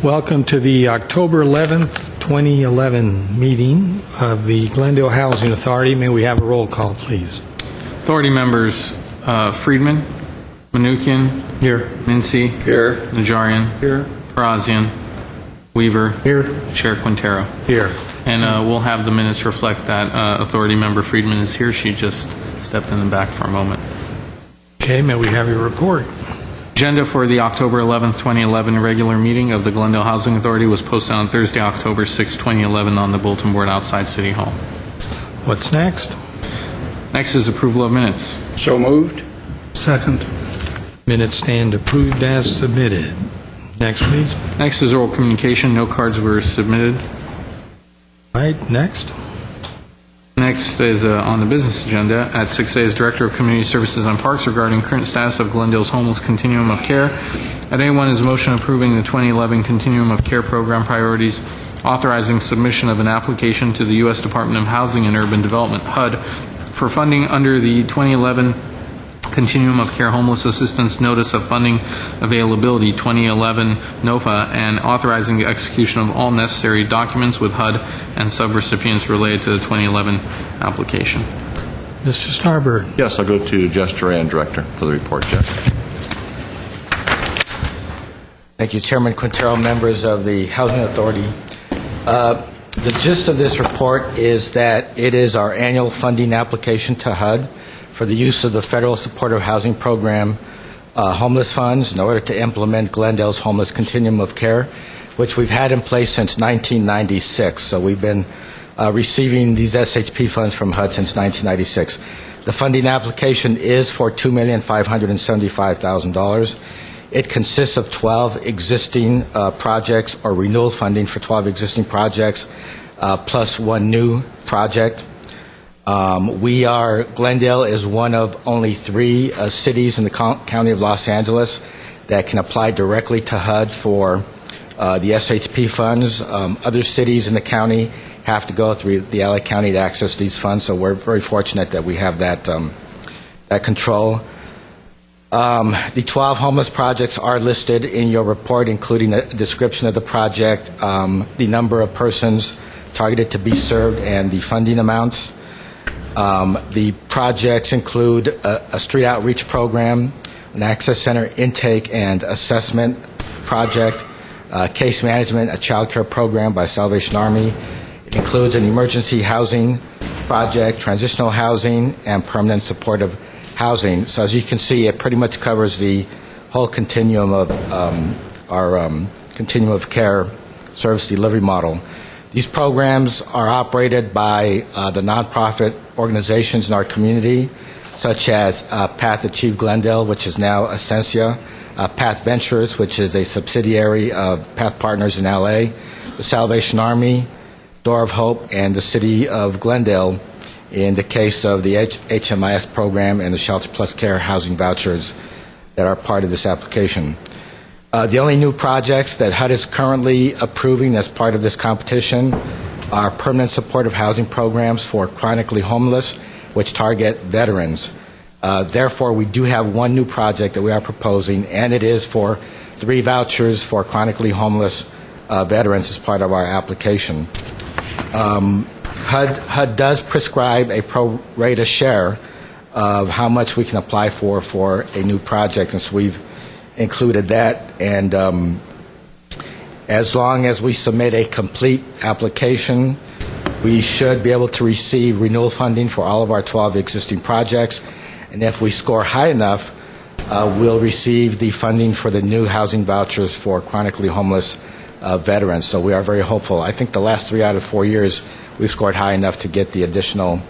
Welcome to the October 11th, 2011 meeting of the Glendale Housing Authority. May we have a roll call, please? Authority members Friedman, Manukian, Here. Mincy, Here. Najarian, Here. Parazian, Weaver, Here. Chair Quintero. Here. And we'll have the minutes reflect that Authority member Friedman is here. She just stepped in the back for a moment. Okay, may we have your report? Agenda for the October 11th, 2011 regular meeting of the Glendale Housing Authority was posted on Thursday, October 6, 2011 on the bulletin board outside City Hall. What's next? Next is approval of minutes. So moved. Second. Minutes stand approved as submitted. Next, please. Next is oral communication. No cards were submitted. All right, next. Next is on the business agenda. At 6A is Director of Community Services and Parks regarding current status of Glendale's homeless continuum of care. At A1 is a motion approving the 2011 Continuum of Care Program priorities, authorizing submission of an application to the U.S. Department of Housing and Urban Development, HUD, for funding under the 2011 Continuum of Care Homeless Assistance Notice of Funding Availability 2011 NOFA, and authorizing the execution of all necessary documents with HUD and subrecipients related to the 2011 application. Mr. Starbird. Yes, I'll go to Jess Duran, Director, for the report. Jess. Thank you, Chairman Quintero, members of the Housing Authority. The gist of this report is that it is our annual funding application to HUD for the use of the Federal Supportive Housing Program homeless funds in order to implement Glendale's homeless continuum of care, which we've had in place since 1996. So we've been receiving these SHP funds from HUD since 1996. The funding application is for $2,575,000. It consists of 12 existing projects, or renewal funding for 12 existing projects, plus one new project. Glendale is one of only 3 cities in the County of Los Angeles that can apply directly to HUD for the SHP funds. Other cities in the county have to go through the LA County to access these funds, so we're very fortunate that we have that control. The 12 homeless projects are listed in your report, including a description of the project, the number of persons targeted to be served, and the funding amounts. The projects include a street outreach program, an access center intake and assessment project, case management, a child care program by Salvation Army. It includes an emergency housing project, transitional housing, and permanent supportive housing. So as you can see, it pretty much covers the whole continuum of our continuum of care service delivery model. These programs are operated by the nonprofit organizations in our community, such as Path Achieve Glendale, which is now Essentia, Path Ventures, which is a subsidiary of Path Partners in LA, the Salvation Army, Door of Hope, and the City of Glendale in the case of the HMIS program and the Shelter Plus Care housing vouchers that are part of this application. The only new projects that HUD is currently approving as part of this competition are permanent supportive housing programs for chronically homeless, which target veterans. Therefore, we do have one new project that we are proposing, and it is for 3 vouchers for chronically homeless veterans as part of our application. HUD does prescribe a pro rata share of how much we can apply for a new project, and so we've included that, and as long as we submit a complete application, we should be able to receive renewal funding for all of our 12 existing projects, and if we score high enough, we'll receive the funding for the new housing vouchers for chronically homeless veterans. So we are very hopeful. I think the last 3 out of 4 years we've scored high enough to get the additional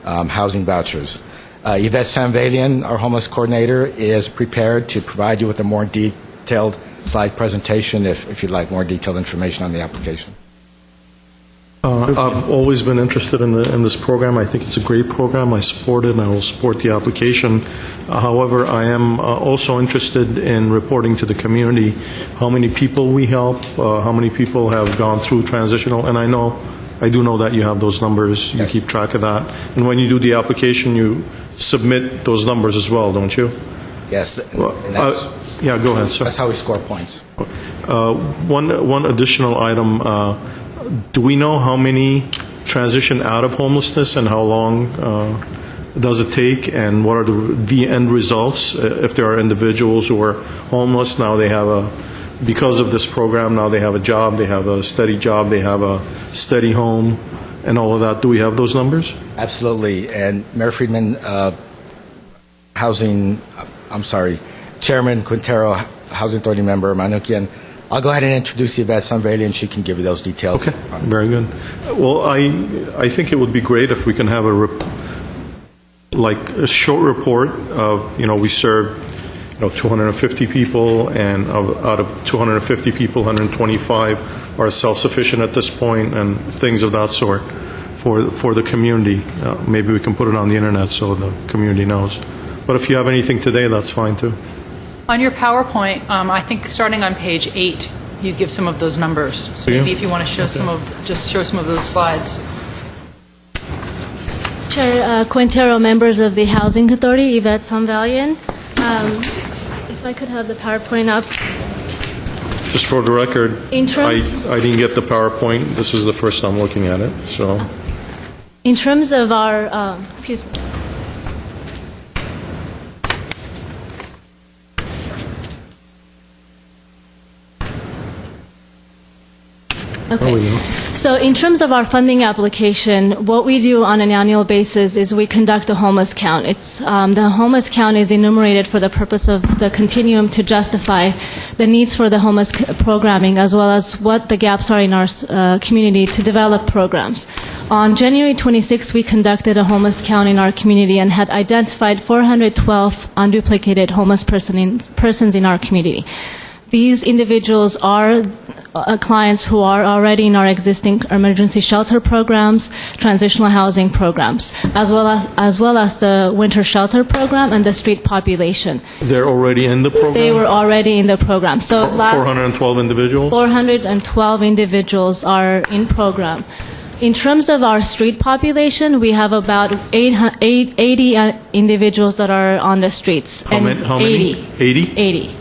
housing vouchers. Yvette Sanvalian, our homeless coordinator, is prepared to provide you with a more detailed slide presentation if you'd like more detailed information on the application. I've always been interested in this program. I think it's a great program. I support it, and I will support the application. However, I am also interested in reporting to the community how many people we help, how many people have gone through transitional, and I do know that you have those numbers. You keep track of that. And when you do the application, you submit those numbers as well, don't you? Yes. Well, Yeah, go ahead, sir. That's how we score points. One additional item, do we know how many transition out of homelessness and how long does it take, and what are the end results? If there are individuals who are homeless, now they have because of this program, now they have a job, they have a steady job, they have a steady home, and all of that. Do we have those numbers? Absolutely. And Mayor Friedman, Chairman Quintero, Housing Authority member Manukian, I'll go ahead and introduce Yvette Sanveli, and she can give you those details. Okay, very good. Well, I think it would be great if we can have a short report of, we served 250 people, and out of 250 people, 125 are self-sufficient at this point, and things of that sort for the community. Maybe we can put it on the internet so the community knows. But if you have anything today, that's fine too. On your PowerPoint, I think starting on page 8, you give some of those numbers. So maybe if you want to show show some of those slides. Chair Quintero, members of the Housing Authority, Yvette Sanvalian. If I could have the PowerPoint up. Just for the record, Interest? I didn't get the PowerPoint. This is the first time looking at it. So, In terms of our, excuse me. Okay. So in terms of our funding application, what we do on an annual basis is we conduct a homeless count. The homeless count is enumerated for the purpose of the continuum to justify the needs for the homeless programming, as well as what the gaps are in our community to develop programs. On January 26th, we conducted a homeless count in our community and had identified 412 unduplicated homeless persons in our community. These individuals are clients who are already in our existing emergency shelter programs, transitional housing programs, as well as the winter shelter program and the street population. they're already in the program? They were already in the program. So 412 individuals? 412 individuals are in program. In terms of our street population, we have about 80 individuals that are on the streets. How many? 80? 80.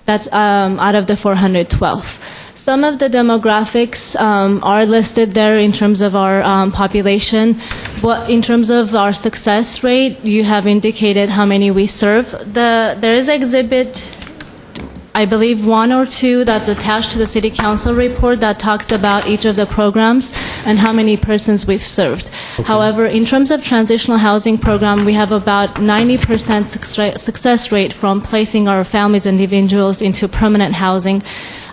That's out of the 412. Some of the demographics are listed there in terms of our population. In terms of our success rate, you have indicated how many we serve. There is exhibit, I believe, 1 or 2 that's attached to the City Council report that talks about each of the programs and how many persons we've served. Okay. However, in terms of transitional housing program, we have about 90% success rate from placing our families and individuals into permanent housing.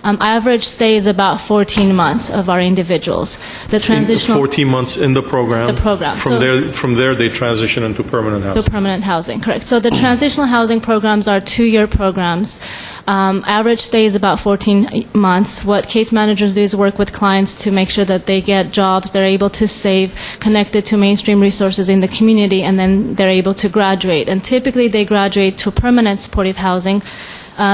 Average stay is about 14 months of our individuals. The transitional 14 months in the program. The program. From there, they transition into permanent housing. To permanent housing, correct. So the transitional housing programs are 2-year programs. Average stay is about 14 months. What case managers do is work with clients to make sure that they get jobs, they're able to save, connected to mainstream resources in the community, and then they're able to graduate. And typically they graduate to permanent supportive housing.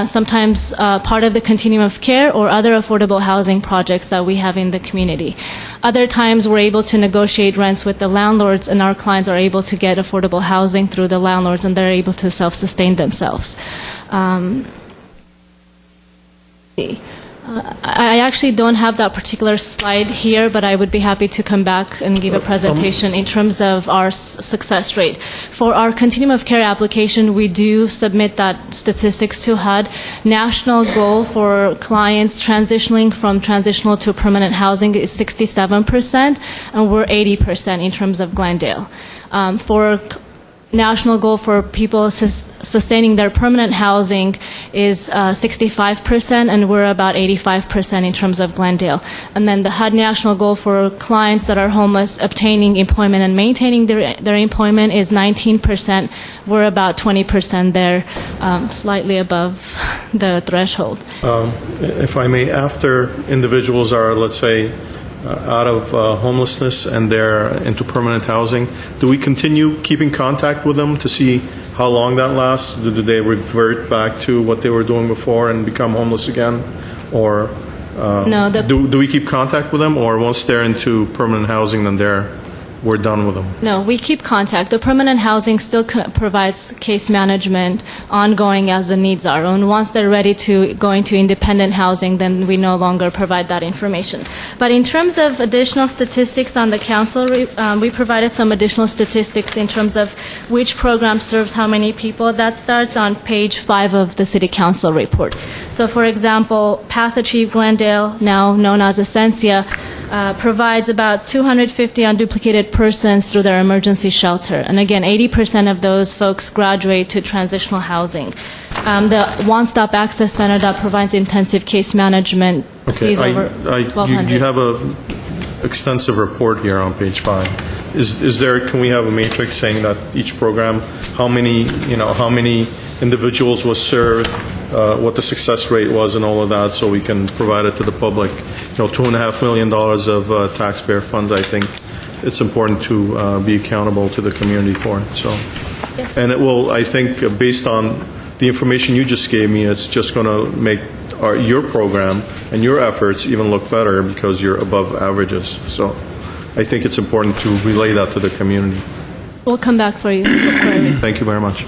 Sometimes part of the continuum of care or other affordable housing projects that we have in the community. Other times we're able to negotiate rents with the landlords, and our clients are able to get affordable housing through the landlords, and they're able to self-sustain themselves. I actually don't have that particular slide here, but I would be happy to come back and give a presentation in terms of our success rate. For our continuum of care application, we do submit that statistics to HUD. National goal for clients transitioning from transitional to permanent housing is 67%, and we're 80% in terms of Glendale. For national goal for people sustaining their permanent housing is 65%, and we're about 85% in terms of Glendale. And then the HUD national goal for clients that are homeless obtaining employment and maintaining their employment is 19%. We're about 20% there, slightly above the threshold. If I may, after individuals are, let's say, out of homelessness and they're into permanent housing, do we continue keeping contact with them to see how long that lasts? Do they revert back to what they were doing before and become homeless again? Or no, do we keep contact with them, or once they're into permanent housing, then we're done with them? No, we keep contact. The permanent housing still provides case management ongoing as the needs are. And once they're ready to go into independent housing, then we no longer provide that information. But in terms of additional statistics on the council, we provided some additional statistics in terms of which program serves how many people. That starts on page 5 of the City Council report. So, for example, Path Achieve Glendale, now known as Essentia, provides about 250 unduplicated persons through their emergency shelter. And again, 80% of those folks graduate to transitional housing. The One-Stop Access Center that provides intensive case management sees over 1,200. You have a extensive report here on page 5. Is there, can we have a matrix saying that each program, how many individuals was served, what the success rate was and all of that, so we can provide it to the public? $2.5 million of taxpayer funds, I think it's important to be accountable to the community for it, so. Yes. And it will, I think, based on the information you just gave me, it's just going to make your program and your efforts even look better because you're above averages. So I think it's important to relay that to the community. We'll come back for you. Thank you very much.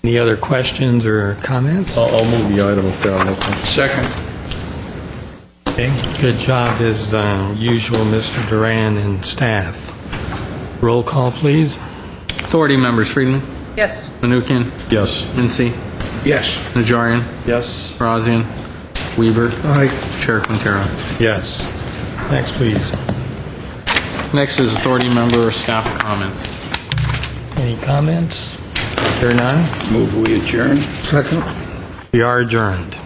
Any other questions or comments? I'll move the item if there are no questions. Second. Okay, good job as usual, Mr. Duran and staff. Roll call, please. Authority members: Friedman, Yes. Menuchyan, Yes. Mincy, Yes. Najarian, Yes. Barazian, Weaver, Aye. Chair Quintero. Yes. Next, please. Next is authority member staff comments. Any comments? Hear none? Move we adjourn. Second. We are adjourned.